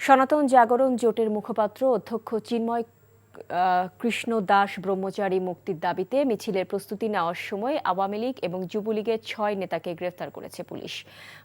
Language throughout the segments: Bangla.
সনাতন জাগরণ জোটের মুখপাত্র অধ্যক্ষ চিন্ময় কৃষ্ণ দাস ব্রহ্মচারী মুক্তির দাবিতে মিছিলের প্রস্তুতি নেওয়ার সময় আওয়ামী লীগ এবং যুবলীগের 6 নেতাকে গ্রেফতার করেছে পুলিশ।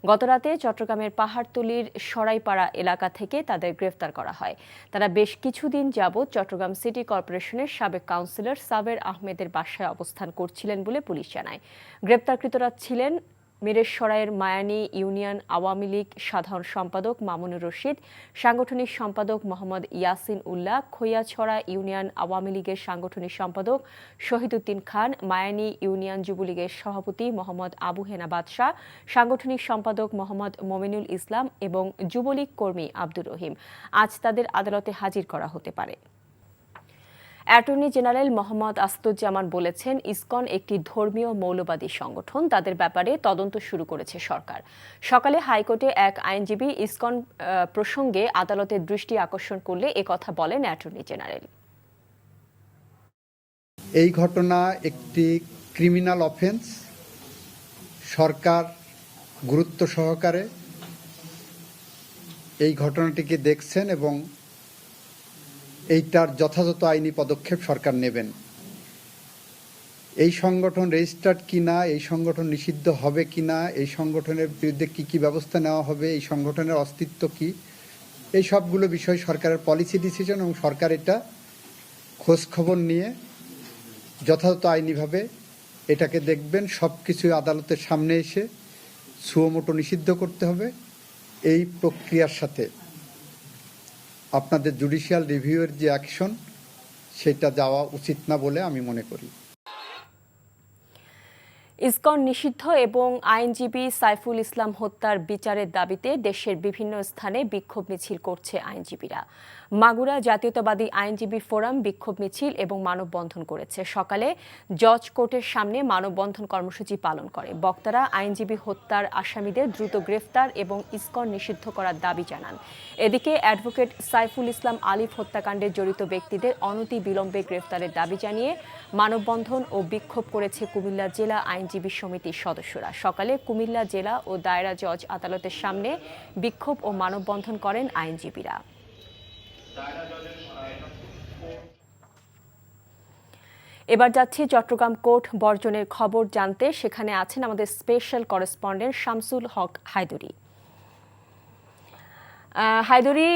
গতরাতে চট্টগ্রামের পাহাড়তলীর সরাইপাড়া এলাকা থেকে তাদের গ্রেফতার করা হয়। তারা বেশ কিছুদিন যাবৎ চট্টগ্রাম সিটি কর্পোরেশনের সাবেক কাউন্সিলর সাবের আহমেদের বাসায় অবস্থান করছিলেন বলে পুলিশ জানায়। গ্রেফতারকৃতরা ছিলেন মিরেশ্বরাইয়ের মায়ানী ইউনিয়ন আওয়ামী লীগ সাধারণ সম্পাদক মামুনুর রশিদ, সাংগঠনিক সম্পাদক মোহাম্মদ ইয়াসিন উল্লাহ, খৈয়াছড়া ইউনিয়ন আওয়ামী লীগের সাংগঠনিক সম্পাদক শহীদুদ্দিন খান, মায়ানী ইউনিয়ন যুবলীগের সভাপতি মোহাম্মদ আবু হেনা বাদশাহ, সাংগঠনিক সম্পাদক মোহাম্মদ মমিনুল ইসলাম এবং যুবলীগ কর্মী আব্দুর রহিম। আজ তাদের আদালতে হাজির করা হতে পারে। অ্যাটর্নি জেনারেল মোহাম্মদ আসাদুজ্জামান বলেছেন, ইসকন একটি ধর্মীয় মৌলবাদী সংগঠন, তাদের ব্যাপারে তদন্ত শুরু করেছে সরকার। সকালে হাইকোর্টে এক আইনজীবী ইসকন প্রসঙ্গে আদালতের দৃষ্টি আকর্ষণ করলে একথা বলেন অ্যাটর্নি জেনারেল। এই ঘটনা একটি ক্রিমিনাল অফেন্স। সরকার গুরুত্ব সহকারে এই ঘটনাটিকে দেখছেন এবং এইটার যথাযথ আইনি পদক্ষেপ সরকার নেবেন। এই সংগঠন রেজিস্টার্ড কিনা, এই সংগঠন নিষিদ্ধ হবে কিনা, এই সংগঠনের বিরুদ্ধে কি ব্যবস্থা নেওয়া হবে, এই সংগঠনের অস্তিত্ব কি, এই সবগুলো বিষয় সরকারের পলিসি ডিসিশন এবং সরকার এটা খোঁজখবর নিয়ে যথাযথ আইনিভাবে এটাকে দেখবেন। সব কিছু আদালতের সামনে এসে সুমোটো নিষিদ্ধ করতে হবে। এই প্রক্রিয়ার সাথে আপনাদের জুডিশিয়াল রিভিউয়ের যে অ্যাকশন সেটা যাওয়া উচিত না বলে আমি মনে করি। ইসকন নিষিদ্ধ এবং আইনজীবী সাইফুল ইসলাম হত্যার বিচারের দাবিতে দেশের বিভিন্ন স্থানে বিক্ষোভ মিছিল করছে আইনজীবীরা। মাগুরা জাতীয়তাবাদী আইনজীবী ফোরাম বিক্ষোভ মিছিল এবং মানববন্ধন করেছে। সকালে জজ কোর্টের সামনে মানববন্ধন কর্মসূচি পালন করে। বক্তারা আইনজীবী হত্যার আসামিদের দ্রুত গ্রেফতার এবং ইসকন নিষিদ্ধ করার দাবি জানান। এদিকে অ্যাডভোকেট সাইফুল ইসলাম আলিফ হত্যাকাণ্ডে জড়িত ব্যক্তিদের অনতি বিলম্বে গ্রেফতারের দাবি জানিয়ে মানববন্ধন ও বিক্ষোভ করেছে কুমিল্লা জেলা আইনজীবী সমিতির সদস্যরা। সকালে কুমিল্লা জেলা ও দায়রা জজ আদালতের সামনে বিক্ষোভ ও মানববন্ধন করেন আইনজীবীরা। এবার যাচ্ছি চট্টগ্রাম কোর্ট বর্জনের খবর জানতে। সেখানে আছেন আমাদের স্পেশাল করেসপন্ডেন্ট শামসুল হক হায়দরি। হায়দরি,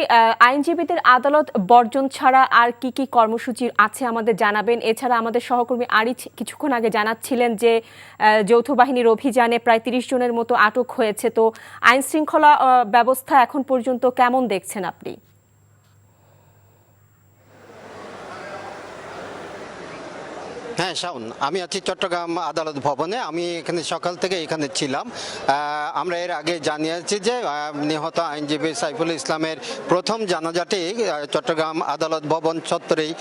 আইনজীবীদের আদালত বর্জন ছাড়া আর কি কি কর্মসূচি আছে আমাদের জানাবেন। এছাড়া আমাদের সহকর্মী আরিচ কিছুক্ষণ আগে জানাচ্ছিলেন যে যৌথ বাহিনীর অভিযানে প্রায় ৩০ জনের মতো আটক হয়েছে। তো আইন শৃঙ্খলা ব্যবস্থা এখন পর্যন্ত কেমন দেখছেন আপনি? হ্যাঁ শাওন, আমি আছি চট্টগ্রাম আদালত ভবনে। আমি এখানে সকাল থেকে এখানে ছিলাম। আমরা এর আগে জানিয়েছি যে নিহত আইনজীবী সাইফুল ইসলামের প্রথম জানাজাটি চট্টগ্রাম আদালত ভবন চত্বরেই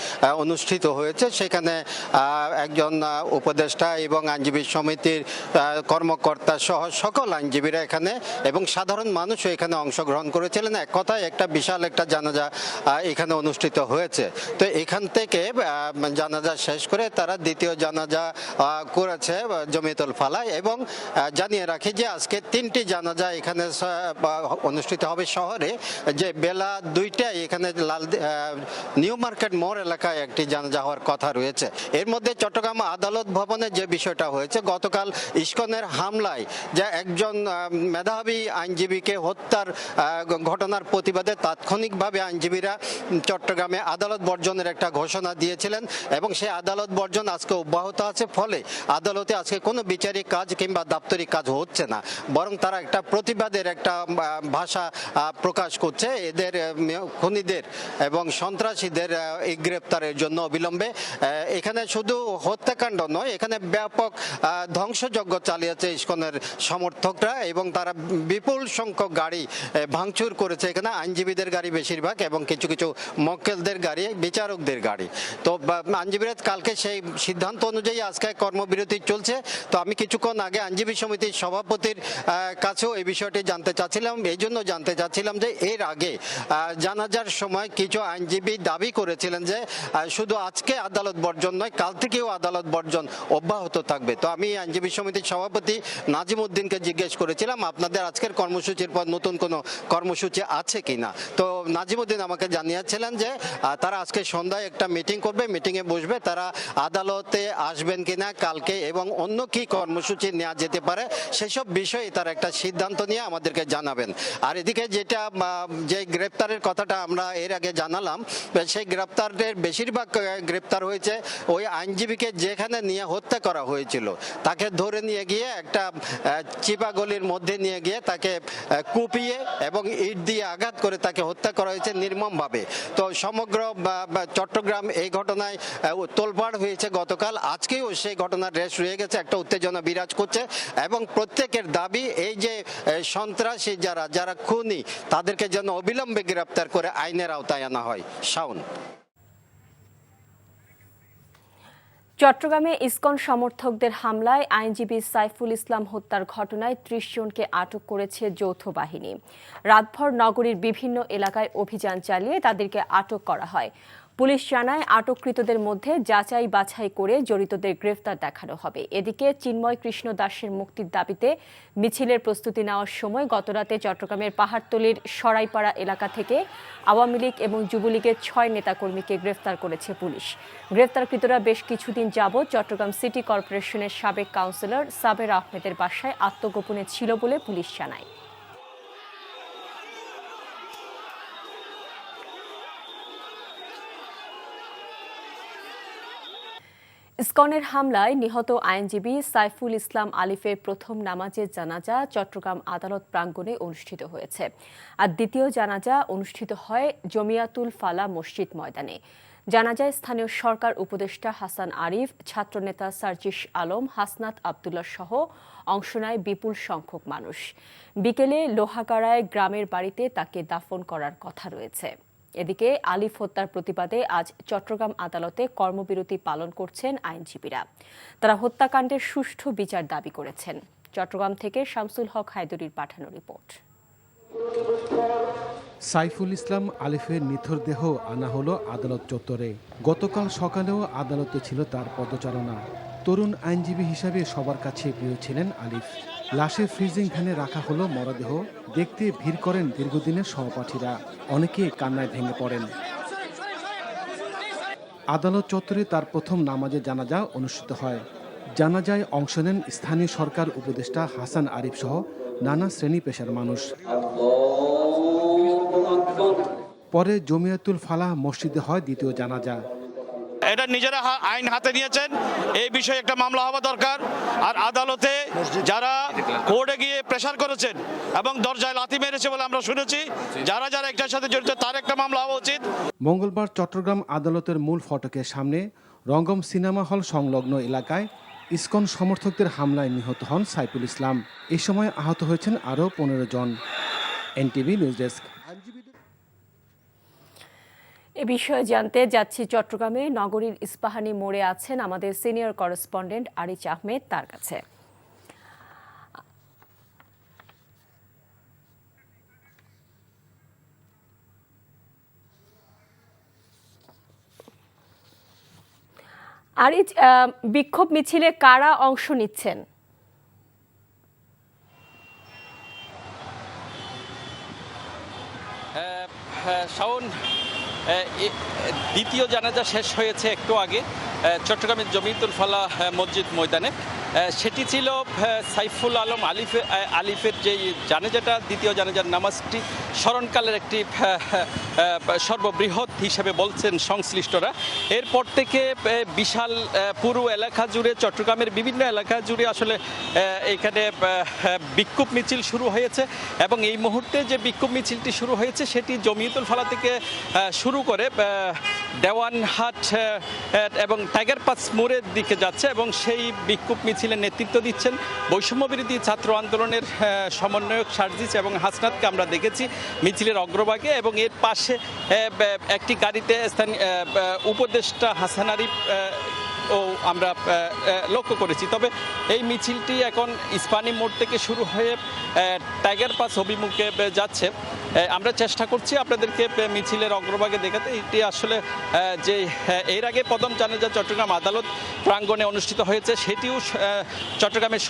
অনুষ্ঠিত হয়েছে। সেখানে একজন উপদেষ্টা এবং আইনজীবী সমিতির কর্মকর্তা সহ সকল আইনজীবীরা এখানে এবং সাধারণ মানুষও এখানে অংশগ্রহণ করেছিলেন। এক কথায় একটা বিশাল একটা জানাজা এখানে অনুষ্ঠিত হয়েছে। তো এখান থেকে জানাজা শেষ করে তারা দ্বিতীয় জানাজা করেছে জমিয়তুল ফালাহ। এবং জানিয়ে রাখি যে আজকে 3টি জানাজা এখানে অনুষ্ঠিত হবে শহরে, যে বেলা 2টায় এখানে নিউ মার্কেট মোড় এলাকায় একটি জানাজা হওয়ার কথা রয়েছে। এর মধ্যে চট্টগ্রাম আদালত ভবনে যে বিষয়টা হয়েছে, গতকাল ইসকনের হামলায় যে একজন মেধাবী আইনজীবীকে হত্যার ঘটনার প্রতিবাদে তাৎক্ষণিকভাবে আইনজীবীরা চট্টগ্রামে আদালত বর্জনের একটা ঘোষণা দিয়েছিলেন এবং সেই আদালত বর্জন আজকে অব্যাহত আছে। ফলে আদালতে আজকে কোনো বিচারিক কাজ কিংবা দাপ্তরিক কাজ হচ্ছে না, বরং তারা একটা প্রতিবাদের একটা ভাষা প্রকাশ করছে এদের খুনিদের এবং সন্ত্রাসীদের এই গ্রেপ্তারের জন্য অবিলম্বে। এখানে শুধু হত্যাকাণ্ড নয়, এখানে ব্যাপক ধ্বংসযজ্ঞ চালিয়েছে ইসকনের সমর্থকরা এবং তারা বিপুল সংখ্যক গাড়ি ভাঙচুর করেছে। এখানে আইনজীবীদের গাড়ি বেশিরভাগ এবং কিছু কিছু মক্কেলদের গাড়ি, বিচারকদের গাড়ি। তো আইনজীবীরা কালকে সেই সিদ্ধান্ত অনুযায়ী আজকে কর্মবিরতি চলছে। তো আমি কিছুক্ষণ আগে আইনজীবী সমিতির সভাপতির কাছেও এই বিষয়টি জানতে চাচ্ছিলাম। এই জন্য জানতে চাচ্ছিলাম যে এর আগে জানাজার সময় কিছু আইনজীবী দাবি করেছিলেন যে শুধু আজকে আদালত বর্জন নয়, কাল থেকেও আদালত বর্জন অব্যাহত থাকবে। তো আমি আইনজীবী সমিতির সভাপতি নাজিম উদ্দিনকে জিজ্ঞেস করেছিলাম আপনাদের আজকের কর্মসূচির পর নতুন কোনো কর্মসূচি আছে কিনা। তো নাজিমুদ্দিন আমাকে জানিয়েছিলেন যে তারা আজকে সন্ধ্যায় একটা মিটিং করবে, মিটিংয়ে বসবে, তারা আদালতে আসবেন কিনা কালকে এবং অন্য কি কর্মসূচি নেওয়া যেতে পারে সেসব বিষয়ে তারা একটা সিদ্ধান্ত নিয়ে আমাদেরকে জানাবেন। আর এদিকে যেটা যে গ্রেপ্তারের কথাটা আমরা এর আগে জানালাম, সেই গ্রেপ্তারের বেশিরভাগ গ্রেপ্তার হয়েছে ওই আইনজীবীকে যেখানে নিয়ে হত্যা করা হয়েছিল তাকে ধরে নিয়ে গিয়ে একটা চিপা গলির মধ্যে নিয়ে গিয়ে তাকে কুপিয়ে এবং ইট দিয়ে আঘাত করে তাকে হত্যা করা হয়েছে নির্মমভাবে। তো সমগ্র চট্টগ্রাম এই ঘটনায় তোলপাড় হয়েছে গতকাল, আজকেও সেই ঘটনার রেশ রয়ে গেছে, একটা উত্তেজনা বিরাজ করছে এবং প্রত্যেকের দাবি এই যে সন্ত্রাসী যারা খুনি তাদেরকে যেন অবিলম্বে গ্রেপ্তার করে আইনের আওতায় আনা হয়। শাওন। চট্টগ্রামে ইসকন সমর্থকদের হামলায় আইনজীবী সাইফুল ইসলাম হত্যার ঘটনায় ৩০ জনকে আটক করেছে যৌথ বাহিনী। রাতভর নগরীর বিভিন্ন এলাকায় অভিযান চালিয়ে তাদেরকে আটক করা হয়। পুলিশ জানায় আটককৃতদের মধ্যে যাচাই বাছাই করে জড়িতদের গ্রেফতার দেখানো হবে। এদিকে চিন্ময় কৃষ্ণ দাসের মুক্তির দাবিতে মিছিলের প্রস্তুতি নেওয়ার সময় গতরাতে চট্টগ্রামের পাহাড়তলীর সরাইপাড়া এলাকা থেকে আওয়ামী লীগ এবং যুবলীগের ৬ নেতাকর্মীকে গ্রেফতার করেছে পুলিশ। গ্রেফতারকৃতরা বেশ কিছুদিন যাবৎ চট্টগ্রাম সিটি কর্পোরেশনের সাবেক কাউন্সিলর সাবের আহমেদের বাসায় আত্মগোপনে ছিল বলে পুলিশ জানায়। ইসকনের হামলায় নিহত আইনজীবী সাইফুল ইসলাম আলিফের প্রথম নামাজের জানাজা চট্টগ্রাম আদালত প্রাঙ্গণে অনুষ্ঠিত হয়েছে, আর দ্বিতীয় জানাজা অনুষ্ঠিত হয় জমিয়াতুল ফালা মসজিদ ময়দানে। জানাজায় স্থানীয় সরকার উপদেষ্টা হাসান আরিফ, ছাত্রনেতা সার্জিস আলম, হাসনাত আবদুল্লাহ সহ অংশ নেয় বিপুল সংখ্যক মানুষ। বিকেলে লোহাগাড়ায় গ্রামের বাড়িতে তাকে দাফন করার কথা রয়েছে। এদিকে আলিফ হত্যার প্রতিবাদে আজ চট্টগ্রাম আদালতে কর্মবিরতি পালন করছেন আইনজীবীরা। তারা হত্যাকাণ্ডের সুষ্ঠু বিচার দাবি করেছেন। চট্টগ্রাম থেকে শামসুল হক হায়দরির পাঠানো রিপোর্ট। সাইফুল ইসলাম আলিফের নিথর দেহ আনা হলো আদালত চত্বরে। গতকাল সকালেও আদালতে ছিল তার পদচারণা। তরুণ আইনজীবী হিসাবে সবার কাছে প্রিয় ছিলেন আলিফ। লাশের ফ্রিজিং ভ্যানে রাখা হলো মরদেহ। দেখতে ভিড় করেন দীর্ঘদিনের সহপাঠীরা, অনেকে কান্নায় ভেঙে পড়েন। আদালত চত্বরে তার প্রথম নামাজে জানাজা অনুষ্ঠিত হয়। জানাজায় অংশ নেন স্থানীয় সরকার উপদেষ্টা হাসান আরিফ সহ নানা শ্রেণী পেশার মানুষ। পরে জমিয়াতুল ফালাহ মসজিদে হয় দ্বিতীয় জানাজা। এটা নিজেরা আইন হাতে নিয়েছেন, এই বিষয়ে একটা মামলা হওয়া দরকার। আর আদালতে যারা কোর্টে গিয়ে প্রেসার করেছেন এবং দরজায় লাথি মেরেছে বলে আমরা শুনেছি, যারা যারা একটার সাথে জড়িত তার একটা মামলা হওয়া উচিত। মঙ্গলবার চট্টগ্রাম আদালতের মূল ফটকের সামনে রঙ্গম সিনেমা হল সংলগ্ন এলাকায় ইসকন সমর্থকদের হামলায় নিহত হন সাইফুল ইসলাম। এ সময় আহত হয়েছেন আরও 15 জন। NTV news desk. এ বিষয়ে জানতে যাচ্ছি চট্টগ্রামে নগরীর ইস্পাহানি মোড়ে আছেন আমাদের সিনিয়র করেসপন্ডেন্ট আরিচ আহমেদ, তার কাছে। আরিচ, বিক্ষোভ মিছিলে কারা অংশ নিচ্ছেন? শাওন, দ্বিতীয় জানাজা শেষ হয়েছে একটু আগে চট্টগ্রামের জমিয়াতুল ফালাহ মসজিদ ময়দানে। সেটি ছিল সাইফুল আলম আলিফের যে জানাজাটা, দ্বিতীয় জানাজার নামাজটি স্মরণকালের একটি সর্ববৃহৎ হিসেবে বলছেন সংশ্লিষ্টরা। এরপর থেকে বিশাল পুরো এলাকা জুড়ে, চট্টগ্রামের বিভিন্ন এলাকা জুড়ে আসলে এখানে বিক্ষোভ মিছিল শুরু হয়েছে এবং এই মুহূর্তে যে বিক্ষোভ মিছিলটি শুরু হয়েছে সেটি জমিয়াতুল ফালাহ থেকে শুরু করে দেওয়ানহাট এবং টাইগার পাস মোড়ের দিকে যাচ্ছে এবং সেই বিক্ষোভ মিছিলের নেতৃত্ব দিচ্ছেন বৈষম্যবিরোধী ছাত্র আন্দোলনের সমন্বয়ক সার্জিস এবং হাসনাতকে আমরা দেখেছি মিছিলের অগ্রভাগে, এবং এর পাশে একটি গাড়িতে স্থানীয় উপদেষ্টা হাসান আরিফ ও আমরা লক্ষ্য করেছি। তবে এই মিছিলটি এখন ইস্পাহানি মোড় থেকে শুরু হয়ে টাইগার পাস অভিমুখে যাচ্ছে। আমরা চেষ্টা করছি আপনাদেরকে মিছিলের অগ্রভাগে দেখাতে। এটি আসলে যে এর আগে প্রথম জানাজা চট্টগ্রাম আদালত প্রাঙ্গণে অনুষ্ঠিত হয়েছে, সেটিও চট্টগ্রামের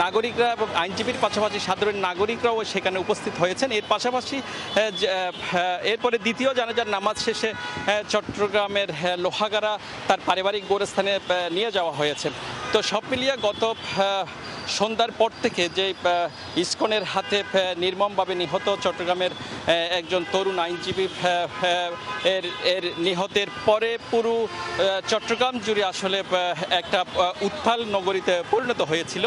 নাগরিকরা এবং আইনজীবীর পাশাপাশি সাধারণ নাগরিকরাও সেখানে উপস্থিত হয়েছেন। এর পাশাপাশি এরপরে দ্বিতীয় জানাজার নামাজ শেষে চট্টগ্রামের লোহাগাড়া তার পারিবারিক গোরস্থানে নিয়ে যাওয়া হয়েছে। তো সব মিলিয়ে গত সন্ধ্যার পর থেকে যে ইসকনের হাতে নির্মমভাবে নিহত চট্টগ্রামের একজন তরুণ আইনজীবী এর নিহতের পরে পুরো চট্টগ্রাম জুড়ে আসলে একটা উত্তাল নগরীতে পরিণত হয়েছিল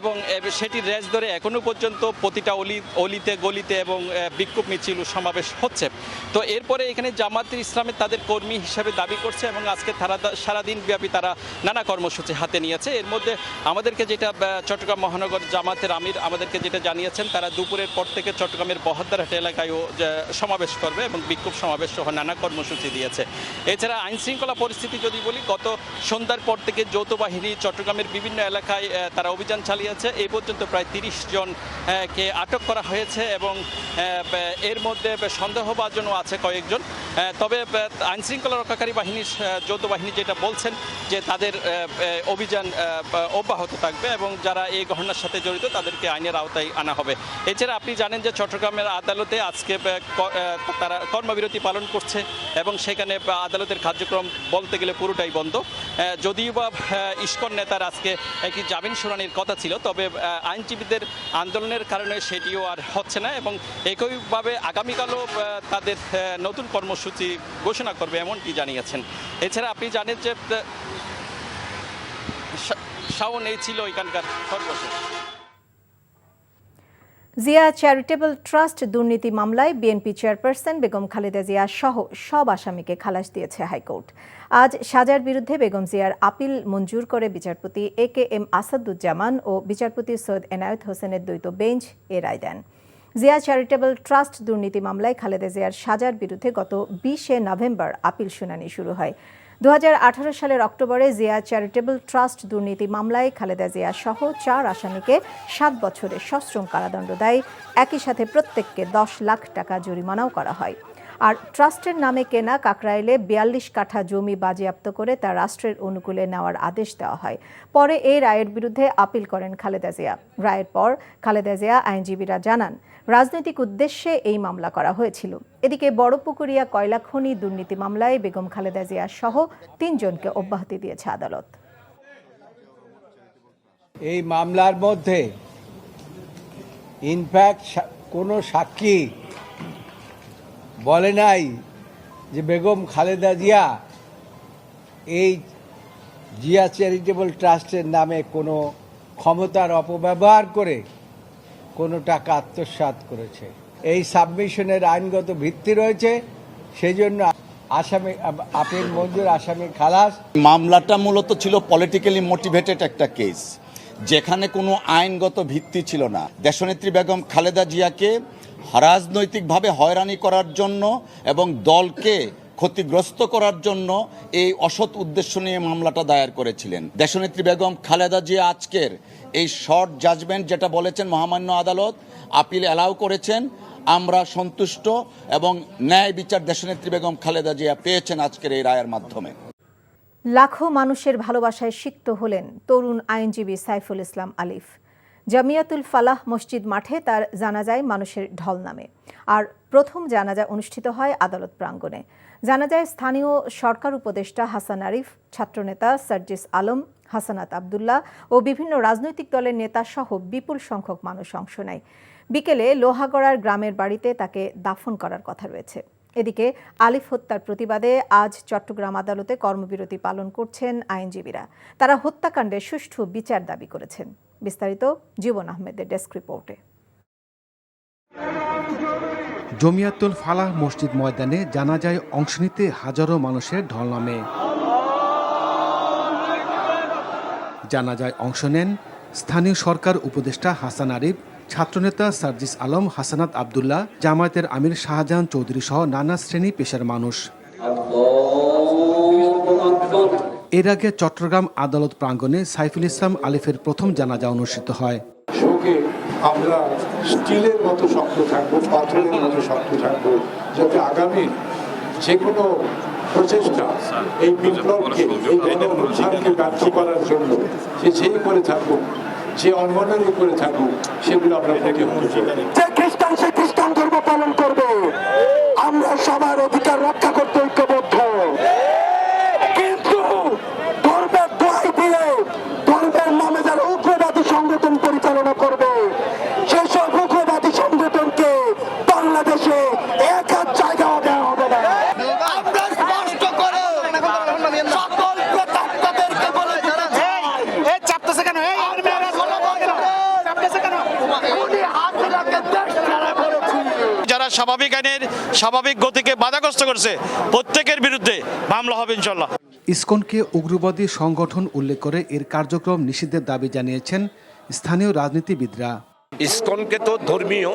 এবং সেটির রেশ ধরে এখনো পর্যন্ত প্রতিটা অলিতে গলিতে এবং বিক্ষোভ মিছিল সমাবেশ হচ্ছে। তো এরপরে এখানে জামায়াতে ইসলামী তাদের কর্মী হিসেবে দাবি করছে এবং আজকে সারাদিন ব্যাপী তারা নানা কর্মসূচি হাতে নিয়েছে। এর মধ্যে আমাদেরকে যেটা চট্টগ্রাম মহানগর জামাতের আমির আমাদেরকে যেটা জানিয়েছেন, তারা দুপুরের পর থেকে চট্টগ্রামের বহদ্দারহাট এলাকায়ও সমাবেশ করবে এবং বিক্ষোভ সমাবেশ সহ নানা কর্মসূচি দিয়েছে। এছাড়া আইন শৃঙ্খলা পরিস্থিতি যদি বলি, গত সন্ধ্যার পর থেকে যৌথ বাহিনী চট্টগ্রামের বিভিন্ন এলাকায় তারা অভিযান চালিয়েছে। এই পর্যন্ত প্রায় 30 জনকে আটক করা হয়েছে এবং এর মধ্যে সন্দেহভাজনও আছে কয়েকজন। তবে আইন শৃঙ্খলা রক্ষাকারী বাহিনীর যৌথ বাহিনী যেটা বলছেন যে তাদের অভিযান অব্যাহত থাকবে এবং যারা এই ঘটনার সাথে জড়িত তাদেরকে আইনের আওতায় আনা হবে। এছাড়া আপনি জানেন যে চট্টগ্রামের আদালতে আজকে তারা কর্মবিরতি পালন করছে এবং সেখানে আদালতের কার্যক্রম বলতে গেলে পুরোটাই বন্ধ। যদিও বা ইসকন নেতার আজকে একটি জামিন শুনানির কথা ছিল, তবে আইনজীবীদের আন্দোলনের কারণে সেটিও আর হচ্ছে না এবং একইভাবে আগামীকালও তাদের নতুন কর্মসূচি ঘোষণা করবে এমনটি জানিয়েছেন। এছাড়া আপনি জানেন যে শাওন এই ছিল এখানকার সর্বশেষ। জিয়া চ্যারিটেবল ট্রাস্ট দুর্নীতি মামলায় বিএনপি চেয়ারপারসন বেগম খালেদা জিয়া সহ সব আসামিকে খালাস দিয়েছে হাইকোর্ট। আজ সাজার বিরুদ্ধে বেগম জিয়ার আপিল মঞ্জুর করে বিচারপতি AKM আসাদুজ্জামান ও বিচারপতি সৈয়দ এনায়েত হোসেনের দ্বৈত বেঞ্চ এ রায় দেন। জিয়া চ্যারিটেবল ট্রাস্ট দুর্নীতি মামলায় খালেদা জিয়ার সাজার বিরুদ্ধে গত 20 নভেম্বর আপিল শুনানি শুরু হয়। 2018 সালের অক্টোবরে জিয়া চ্যারিটেবল ট্রাস্ট দুর্নীতি মামলায় খালেদা জিয়া সহ 4 আসামিকে 7 বছরের সশ্রম কারাদণ্ড দেয়। একই সাথে প্রত্যেককে 10 লাখ টাকা জরিমানাও করা হয়। আর ট্রাস্টের নামে কেনা কাকরাইলে 42 কাঠা জমি বাজেয়াপ্ত করে তা রাষ্ট্রের অনুকূলে নেওয়ার আদেশ দেওয়া হয়। পরে এই রায়ের বিরুদ্ধে আপিল করেন খালেদা জিয়া। রায়ের পর খালেদা জিয়া আইনজীবীরা জানান, রাজনৈতিক উদ্দেশ্যে এই মামলা করা হয়েছিল। এদিকে বড়পুকুরিয়া কয়লা খনি দুর্নীতি মামলায় বেগম খালেদা জিয়া সহ 3 জনকে অব্যাহতি দিয়েছে আদালত। এই মামলার মধ্যে ইনফ্যাক্ট কোনো সাক্ষী বলে নাই যে বেগম খালেদা জিয়া এই জিয়া চ্যারিটেবল ট্রাস্টের নামে কোনো ক্ষমতার অপব্যবহার করে কোনো টাকা আত্মসাৎ করেছে। এই সাবমিশনের আইনগত ভিত্তি রয়েছে, সেই জন্য আসামি আপিল মঞ্জুর, আসামি খালাস। মামলাটা মূলত ছিল পলিটিক্যালি মোটিভেটেড একটা কেস, যেখানে কোনো আইনগত ভিত্তি ছিল না। দেশনেত্রী বেগম খালেদা জিয়াকে রাজনৈতিকভাবে হয়রানি করার জন্য এবং দলকে ক্ষতিগ্রস্ত করার জন্য এই অসৎ উদ্দেশ্য নিয়ে মামলাটা দায়ের করেছিলেন। দেশনেত্রী বেগম খালেদা জিয়া আজকের এই শর্ট জাজমেন্ট যেটা বলেছেন মহামান্য আদালত, আপিল অ্যালাউ করেছেন, আমরা সন্তুষ্ট এবং ন্যায় বিচার দেশনেত্রী বেগম খালেদা জিয়া পেয়েছেন আজকের এই রায়ের মাধ্যমে। লাখো মানুষের ভালোবাসায় সিক্ত হলেন তরুণ আইনজীবী সাইফুল ইসলাম আলিফ। জামিয়াতুল ফালাহ মসজিদ মাঠে তার জানাজায় মানুষের ঢল নামে। আর প্রথম জানাজা অনুষ্ঠিত হয় আদালত প্রাঙ্গণে। জানাজায় স্থানীয় সরকার উপদেষ্টা হাসান আরিফ, ছাত্রনেতা সার্জিস আলম, হাসানাত আবদুল্লাহ ও বিভিন্ন রাজনৈতিক দলের নেতা সহ বিপুল সংখ্যক মানুষ অংশ নেয়। বিকেলে লোহাগড়ার গ্রামের বাড়িতে তাকে দাফন করার কথা রয়েছে। এদিকে আলিফ হত্যার প্রতিবাদে আজ চট্টগ্রাম আদালতে কর্মবিরতি পালন করছেন আইনজীবীরা। তারা হত্যাকাণ্ডের সুষ্ঠু বিচার দাবি করেছেন। বিস্তারিত জীবন আহমেদের ডেস্ক রিপোর্টে। জমিয়াতুল ফালাহ মসজিদ ময়দানে জানাজায় অংশ নিতে হাজারো মানুষের ঢল নামে। জানাজায় অংশ নেন স্থানীয় সরকার উপদেষ্টা হাসান আরিফ, ছাত্রনেতা সার্জিস আলম, হাসানাত আবদুল্লাহ, জামায়াতের আমির শাহজাহান চৌধুরী সহ নানা শ্রেণী পেশার মানুষ। এর আগে চট্টগ্রাম আদালত প্রাঙ্গণে সাইফুল ইসলাম আলিফের প্রথম জানাজা অনুষ্ঠিত হয়। শোকে আমরা স্টিলের মতো শক্ত থাকবো, পাথরের মতো শক্ত থাকবো, যাতে আগামী যে কোনো প্রচেষ্টা এই বিপ্লবকে, এই গণঅভ্যুত্থানকে ব্যর্থ করার জন্য যে করে থাকুক, যে অঙ্গনারী করে থাকুক, সেগুলো আমরা প্রতিহত করব। যে খ্রিস্টান সে খ্রিস্টান ধর্ম পালন করবে, আমরা সবার অধিকার রক্ষা করতে ঐক্যবদ্ধ। কিন্তু ধর্মের দোহাই দিয়ে ধর্মের নামে যারা উগ্রবাদী সংগঠন পরিচালনা করবে, সেসব উগ্রবাদী সংগঠনকে বাংলাদেশে এক হাত জায়গাও দেওয়া হবে না। আমরা স্পষ্ট করে সকল প্রতারকদেরকে বলে দিতে চাই, চাপতেছে কেন? যারা স্বাভাবিক আইনের স্বাভাবিক গতিকে বাধাগ্রস্ত করছে প্রত্যেকের বিরুদ্ধে মামলা হবে ইনশাল্লাহ। ইসকনকে উগ্রবাদী সংগঠন উল্লেখ করে এর কার্যক্রম নিষিদ্ধের দাবি জানিয়েছেন স্থানীয় রাজনীতিবিদরা। ইসকনকে তো ধর্মীয়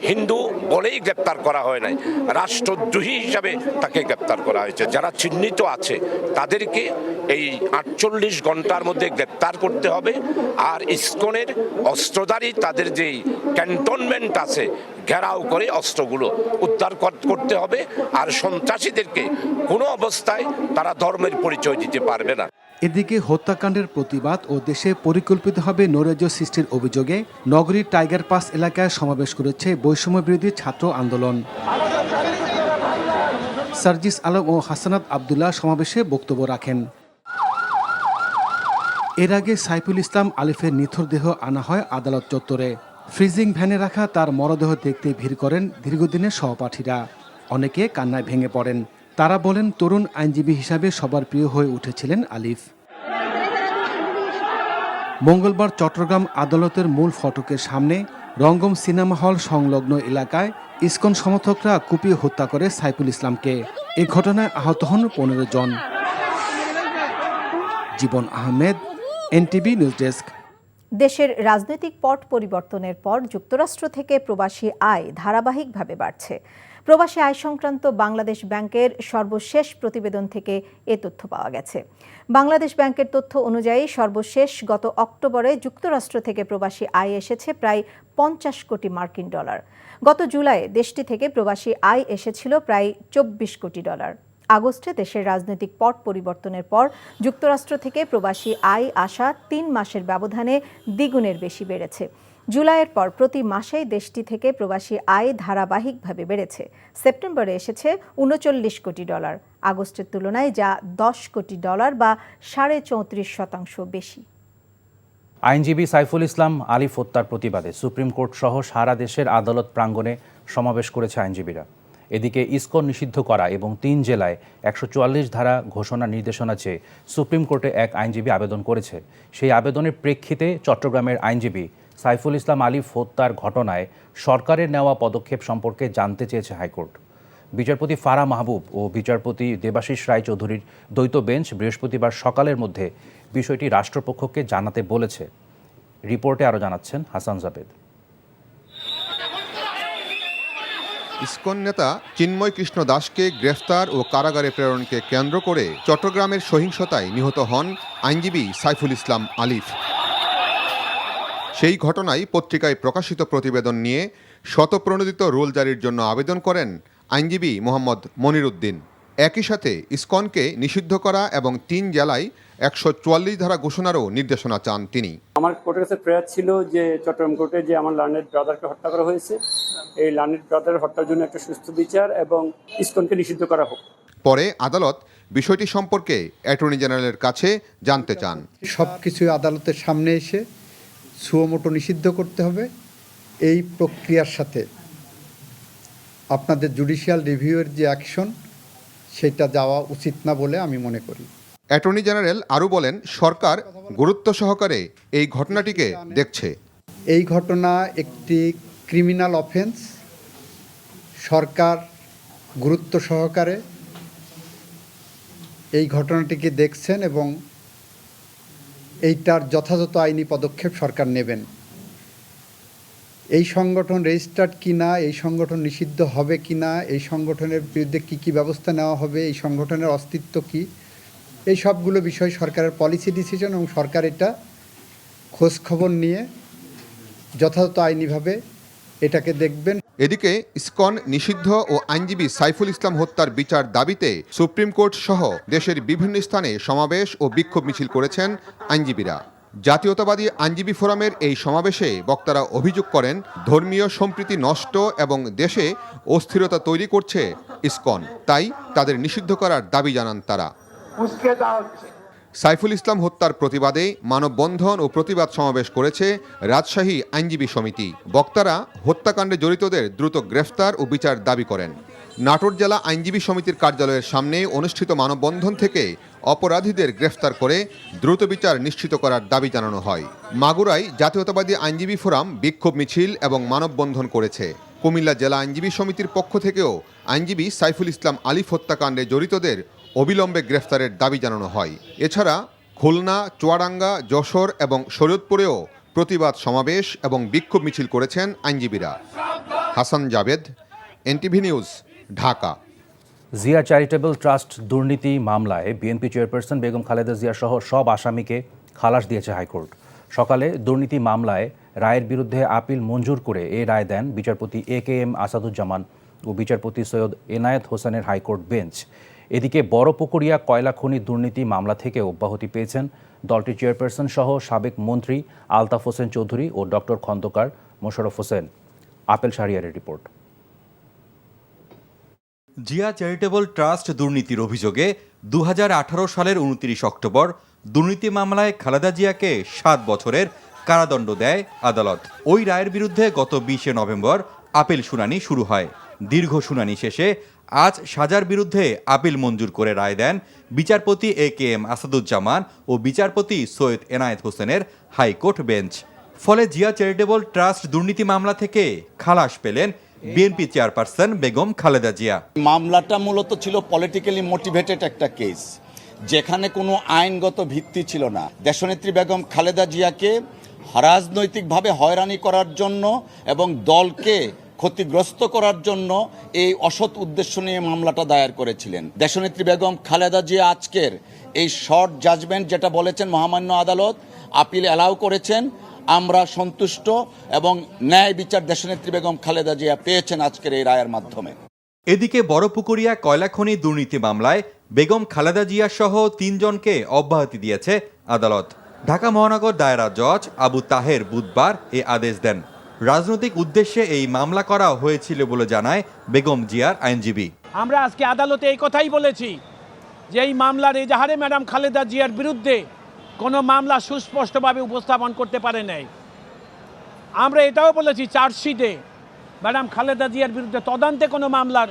হিন্দু বলেই গ্রেপ্তার করা হয় নাই, রাষ্ট্রদ্রোহী হিসাবে তাকে গ্রেপ্তার করা হয়েছে। যারা চিহ্নিত আছে তাদেরকে এই 48 ঘন্টার মধ্যে গ্রেপ্তার করতে হবে। আর ইসকনের অস্ত্রধারী তাদের যেই ক্যান্টনমেন্ট আছে, ঘেরাও করে অস্ত্রগুলো উদ্ধার করতে হবে। আর সন্ত্রাসীদেরকে কোনো অবস্থায় তারা ধর্মের পরিচয় দিতে পারবে না। এদিকে হত্যাকাণ্ডের প্রতিবাদ ও দেশে পরিকল্পিতভাবে নৈরাজ্য সৃষ্টির অভিযোগে নগরীর টাইগার পাস এলাকায় সমাবেশ করেছে বৈষম্য বিরোধী ছাত্র আন্দোলন। সার্জিস আলম ও হাসানাত আবদুল্লাহ সমাবেশে বক্তব্য রাখেন। এর আগে সাইফুল ইসলাম আলিফের নিথর দেহ আনা হয় আদালত চত্বরে। ফ্রিজিং ভ্যানে রাখা তার মরদেহ দেখতে ভিড় করেন দীর্ঘদিনের সহপাঠীরা। অনেকে কান্নায় ভেঙে পড়েন। তারা বলেন, তরুণ আইনজীবী হিসাবে সবার প্রিয় হয়ে উঠেছিলেন আলিফ। মঙ্গলবার চট্টগ্রাম আদালতের মূল ফটকের সামনে রঙ্গম সিনেমা হল সংলগ্ন এলাকায় ইসকন সমর্থকরা কুপিয়ে হত্যা করে সাইফুল ইসলামকে। এ ঘটনায় আহত হন 15 জন। জীবন আহমেদ, এনটিভি নিউজ ডেস্ক। দেশের রাজনৈতিক পট পরিবর্তনের পর যুক্তরাষ্ট্র থেকে প্রবাসী আয় ধারাবাহিকভাবে বাড়ছে। প্রবাসী আয় সংক্রান্ত বাংলাদেশ ব্যাংকের সর্বশেষ প্রতিবেদন থেকে এ তথ্য পাওয়া গেছে। বাংলাদেশ ব্যাংকের তথ্য অনুযায়ী সর্বশেষ গত অক্টোবরে যুক্তরাষ্ট্র থেকে প্রবাসী আয় এসেছে প্রায় 50 কোটি মার্কিন ডলার। গত জুলাইয়ে দেশটি থেকে প্রবাসী আয় এসেছিল প্রায় 24 কোটি ডলার। আগস্টে দেশের রাজনৈতিক পট পরিবর্তনের পর যুক্তরাষ্ট্র থেকে প্রবাসী আয় আসা 3 মাসের ব্যবধানে দ্বিগুণের বেশি বেড়েছে। জুলাইয়ের পর প্রতি মাসেই দেশটি থেকে প্রবাসী আয় ধারাবাহিকভাবে বেড়েছে। সেপ্টেম্বরে এসেছে 39 কোটি ডলার, আগস্টের তুলনায় যা 10 কোটি ডলার বা 34.5% বেশি। আইনজীবী সাইফুল ইসলাম আলিফ হত্যার প্রতিবাদে সুপ্রিম কোর্ট সহ সারা দেশের আদালত প্রাঙ্গণে সমাবেশ করেছে আইনজীবীরা। এদিকে ইসকন নিষিদ্ধ করা এবং 3 জেলায় 144 ধারা ঘোষণার নির্দেশনা চেয়ে সুপ্রিম কোর্টে এক আইনজীবী আবেদন করেছে। সেই আবেদনের প্রেক্ষিতে চট্টগ্রামের আইনজীবী সাইফুল ইসলাম আলিফ হত্যার ঘটনায় সরকারের নেওয়া পদক্ষেপ সম্পর্কে জানতে চেয়েছে হাইকোর্ট। বিচারপতি ফারা মাহবুব ও বিচারপতি দেবাশিস রায়চৌধুরীর দ্বৈত বেঞ্চ বৃহস্পতিবার সকালের মধ্যে বিষয়টি রাষ্ট্রপক্ষকে জানাতে বলেছে। রিপোর্টে আরও জানাচ্ছেন হাসান জাবেদ। ইসকন নেতা চিন্ময় কৃষ্ণ দাসকে গ্রেফতার ও কারাগারে প্রেরণকে কেন্দ্র করে চট্টগ্রামের সহিংসতায় নিহত হন আইনজীবী সাইফুল ইসলাম আলিফ। সেই ঘটনায় পত্রিকায় প্রকাশিত প্রতিবেদন নিয়ে শতপ্রণোদিত রুল জারির জন্য আবেদন করেন আইনজীবী মোহাম্মদ মনির উদ্দিন। একই সাথে ইসকনকে নিষিদ্ধ করা এবং 3 জেলায় 144 ধারা ঘোষণারও নির্দেশনা চান তিনি। আমার কোর্টের কাছে প্রেয়ার ছিল যে চট্টগ্রাম কোর্টে যে আমার লার্নেড ব্রাদারকে হত্যা করা হয়েছে, এই লার্নেড ব্রাদারের হত্যার জন্য একটা সুস্থ বিচার এবং ইসকনকে নিষিদ্ধ করা হোক। পরে আদালত বিষয়টি সম্পর্কে অ্যাটর্নি জেনারেলের কাছে জানতে চান। সবকিছু আদালতের সামনে এসে সুমোটো নিষিদ্ধ করতে হবে। এই প্রক্রিয়ার সাথে আপনাদের জুডিশিয়াল রিভিউয়ের যে অ্যাকশন সেটা যাওয়া উচিত না বলে আমি মনে করি। অ্যাটর্নি জেনারেল আরও বলেন, সরকার গুরুত্ব সহকারে এই ঘটনাটিকে দেখছে। এই ঘটনা একটি ক্রিমিনাল অফেন্স। সরকার গুরুত্ব সহকারে এই ঘটনাটিকে দেখছেন এবং এইটার যথাযথ আইনি পদক্ষেপ সরকার নেবেন। এই সংগঠন রেজিস্টার্ড কিনা, এই সংগঠন নিষিদ্ধ হবে কিনা, এই সংগঠনের বিরুদ্ধে কী ব্যবস্থা নেওয়া হবে, এই সংগঠনের অস্তিত্ব কী, এই সবগুলো বিষয় সরকারের পলিসি ডিসিশন এবং সরকার এটা খোঁজখবর নিয়ে যথাযথ আইনিভাবে এটাকে দেখবেন। এদিকে ইসকন নিষিদ্ধ ও আইনজীবী সাইফুল ইসলাম হত্যার বিচার দাবিতে সুপ্রিম কোর্ট সহ দেশের বিভিন্ন স্থানে সমাবেশ ও বিক্ষোভ মিছিল করেছেন আইনজীবীরা। জাতীয়তাবাদী আইনজীবী ফোরামের এই সমাবেশে বক্তারা অভিযোগ করেন, ধর্মীয় সম্প্রীতি নষ্ট এবং দেশে অস্থিরতা তৈরি করছে ইসকন, তাই তাদের নিষিদ্ধ করার দাবি জানান তারা। সাইফুল ইসলাম হত্যার প্রতিবাদে মানববন্ধন ও প্রতিবাদ সমাবেশ করেছে রাজশাহী আইনজীবী সমিতি। বক্তারা হত্যাকাণ্ডে জড়িতদের দ্রুত গ্রেফতার ও বিচার দাবি করেন। নাটোর জেলা আইনজীবী সমিতির কার্যালয়ের সামনে অনুষ্ঠিত মানববন্ধন থেকে অপরাধীদের গ্রেফতার করে দ্রুত বিচার নিশ্চিত করার দাবি জানানো হয়। মাগুরায় জাতীয়তাবাদী আইনজীবী ফোরাম বিক্ষোভ মিছিল এবং মানববন্ধন করেছে। কুমিল্লা জেলা আইনজীবী সমিতির পক্ষ থেকেও আইনজীবী সাইফুল ইসলাম আলিফ হত্যাকাণ্ডে জড়িতদের অবিলম্বে গ্রেফতারের দাবি জানানো হয়। এছাড়া খুলনা, চুয়াডাঙ্গা, যশোর এবং শরীয়তপুরেও প্রতিবাদ সমাবেশ এবং বিক্ষোভ মিছিল করেছেন আইনজীবীরা। Hasan Jabed, NTV news, Dhaka. Zia charitable trust দুর্নীতি মামলায় বিএনপি চেয়ারপারসন বেগম খালেদা জিয়া সহ সব আসামিকে খালাস দিয়েছে হাইকোর্ট। সকালে দুর্নীতি মামলায় রায়ের বিরুদ্ধে আপিল মঞ্জুর করে এই রায় দেন বিচারপতি AKM আসাদুজ্জামান ও বিচারপতি সৈয়দ এনায়েত হোসেনের হাইকোর্ট বেঞ্চ। এদিকে বড়পুকুরিয়া কয়লা খনি দুর্নীতি মামলা থেকে অব্যাহতি পেয়েছেন দলটির চেয়ারপারসন সহ সাবেক মন্ত্রী আলতাফ হোসেন চৌধুরী ও ডক্টর খন্দকার মোশাররফ হোসেন। আপেল শাহরিয়ারের রিপোর্ট। জিয়া চ্যারিটেবল ট্রাস্ট দুর্নীতির অভিযোগে 2018 সালের 29 অক্টোবর দুর্নীতি মামলায় খালেদা জিয়াকে 7 বছরের কারাদণ্ড দেয় আদালত। ওই রায়ের বিরুদ্ধে গত 20 নভেম্বর আপিল শুনানি শুরু হয়। দীর্ঘ শুনানি শেষে আজ সাজার বিরুদ্ধে আপিল মঞ্জুর করে রায় দেন বিচারপতি AKM আসাদুজ্জামান ও বিচারপতি সৈয়দ এনায়েত হোসেনের হাইকোর্ট বেঞ্চ। ফলে জিয়া চ্যারিটেবল ট্রাস্ট দুর্নীতি মামলা থেকে খালাস পেলেন বিএনপি চেয়ারপারসন বেগম খালেদা জিয়া। মামলাটা মূলত ছিল পলিটিক্যালি মোটিভেটেড একটা কেস, যেখানে কোনো আইনগত ভিত্তি ছিল না। দেশনেত্রী বেগম খালেদা জিয়াকে রাজনৈতিকভাবে হয়রানি করার জন্য এবং দলকে ক্ষতিগ্রস্ত করার জন্য এই অসৎ উদ্দেশ্য নিয়ে মামলাটা দায়ের করেছিলেন। দেশনেত্রী বেগম খালেদা জিয়া আজকের এই শর্ট জাজমেন্ট যেটা বলেছেন মহামান্য আদালত, আপিল অ্যালাউ করেছেন, আমরা সন্তুষ্ট এবং ন্যায় বিচার দেশনেত্রী বেগম খালেদা জিয়া পেয়েছেন আজকের এই রায়ের মাধ্যমে। এদিকে বড়পুকুরিয়া কয়লা খনি দুর্নীতি মামলায় বেগম খালেদা জিয়া সহ 3 জনকে অব্যাহতি দিয়েছে আদালত। ঢাকা মহানগর দায়রা জজ আবু তাহের বুধবার এ আদেশ দেন। রাজনৈতিক উদ্দেশ্যে এই মামলা করা হয়েছিল বলে জানায় বেগম জিয়ার আইনজীবী। আমরা আজকে আদালতে এই কথাই বলেছি যে এই মামলার এজাহারে ম্যাডাম খালেদা জিয়ার বিরুদ্ধে কোনো মামলা সুস্পষ্টভাবে উপস্থাপন করতে পারে নাই। আমরা এটাও বলেছি চার্জশিটে ম্যাডাম খালেদা জিয়ার বিরুদ্ধে তদন্তে কোনো মামলার